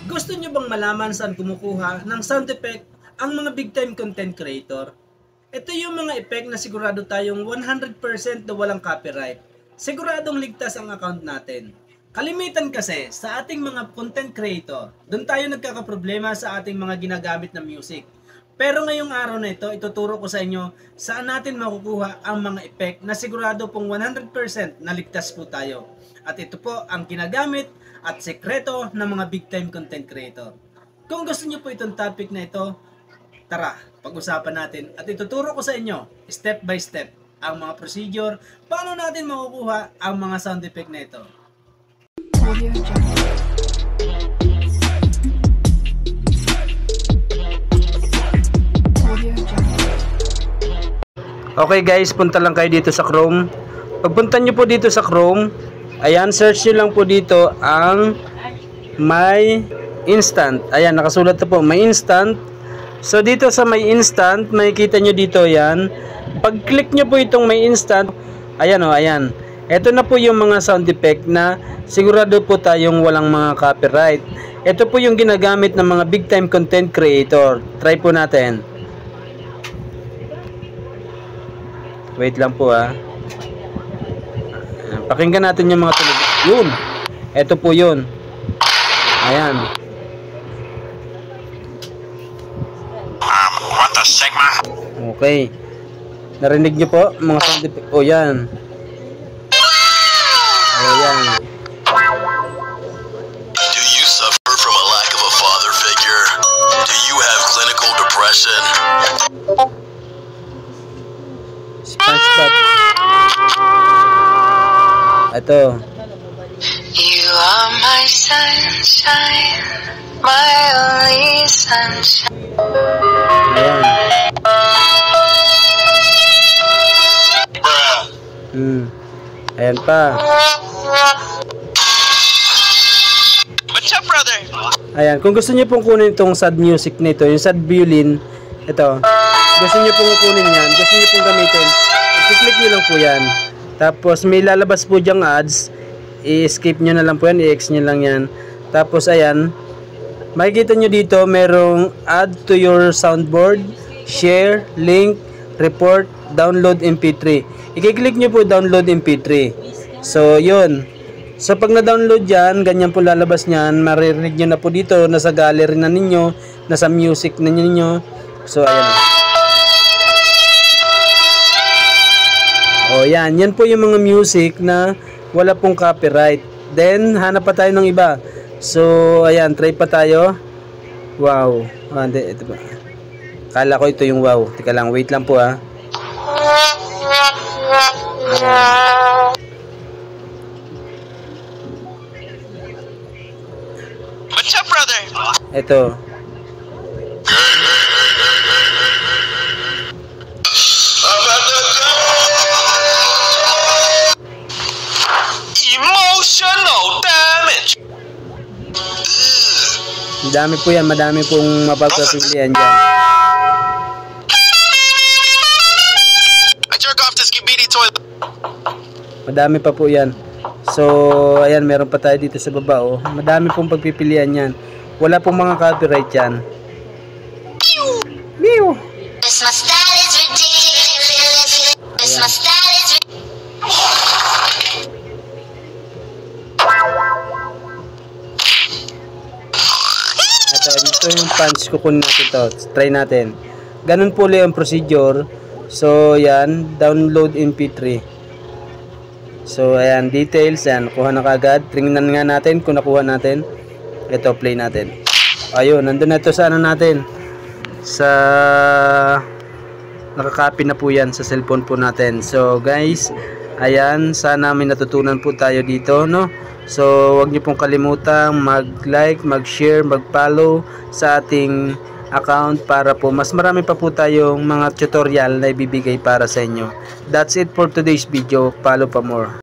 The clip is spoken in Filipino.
Gusto nyo bang malaman saan kumukuha ng sound effect ang mga big time content creator? Ito yung mga effect na sigurado tayong 100% na walang copyright. Siguradong ligtas ang account natin. Kalimitan kasi sa ating mga content creator, doon tayo nagkakaproblema sa ating mga ginagamit na music. Pero ngayong araw na ito, ituturo ko sa inyo saan natin makukuha ang mga effect na sigurado pong 100% na ligtas po tayo. At ito po ang ginagamit at sekreto ng mga big time content creator. Kung gusto niyo po itong topic na ito, tara, pag-usapan natin at ituturo ko sa inyo step by step ang mga procedure paano natin makukuha ang mga sound effect na ito. Okay guys, punta lang kayo dito sa Chrome. Pagpunta nyo po dito sa Chrome, ayan, search nyo lang po dito ang My Instant. Ayan, nakasulat na po, My Instant. So dito sa My Instant, makikita nyo dito yan. Pag click nyo po itong My Instant, ayan o, ayan. Ito na po yung mga sound effect na sigurado po tayong walang mga copyright. Ito po yung ginagamit ng mga big time content creator. Try po natin. Wait lang po ha. Pakinggan natin yung mga tunog. Yun. Ito po yun. Ayan. What the sigma? Okay. Narinig nyo po mga sound effect. O yan. O yan. Do you suffer from a lack of a father figure? Do you have clinical depression? SpongeBob. Ito. You are my sunshine, my only sunshine. Ayan. Ayan pa. What's up, brother? Ayan. Kung gusto niyo pong kunin itong sad music nito, yung sad violin, ito. Gusto niyo pong kunin yan, gusto niyo pong gamitin, i-click niyo lang po yan. Tapos may lalabas po diyang ads, i-skip nyo na lang po yan, i-X nyo lang yan. Tapos ayan, makikita nyo dito merong add to your soundboard, share, link, report, download mp3. I-click nyo po download mp3. So yun. So pag na-download yan, ganyan po lalabas nyan, maririnig nyo na po dito, nasa gallery na ninyo, nasa music na ninyo. So ayan. O yan, yan po yung mga music na wala pong copyright. Then, hanap pa tayo ng iba. So, ayan, try pa tayo. Wow. Ah, hindi, ito ba? Kala ko ito yung wow. Teka lang, wait lang po ha. What's up, brother? Ito. Emotional damage. Madami po yan, madami pong mapagpapilian dyan. I jerk off this skibidi toilet. Madami pa po yan. So, ayan, meron pa tayo dito sa baba. Oh. Madami pong pagpipilian yan. Wala pong mga copyright yan. Mew! My style is ridiculous. My style is Ito yung punch, kukunin natin to. Try natin. Ganun po ulit ang procedure. So, yan. Download mp3. So, ayan. Details. Yan. Kuha na kagad. Tingnan nga natin kung nakuha natin. Ito, play natin. Ayun. Nandun na ito sa ano natin. Sa nakakopy na po yan sa cellphone po natin. So, guys. Ayan. Sana may natutunan po tayo dito, no? So, wag niyo pong kalimutang mag-like, mag-share, mag-follow sa ating account para po mas marami pa po tayong mga tutorial na ibibigay para sa inyo. That's it for today's video. Follow pa more.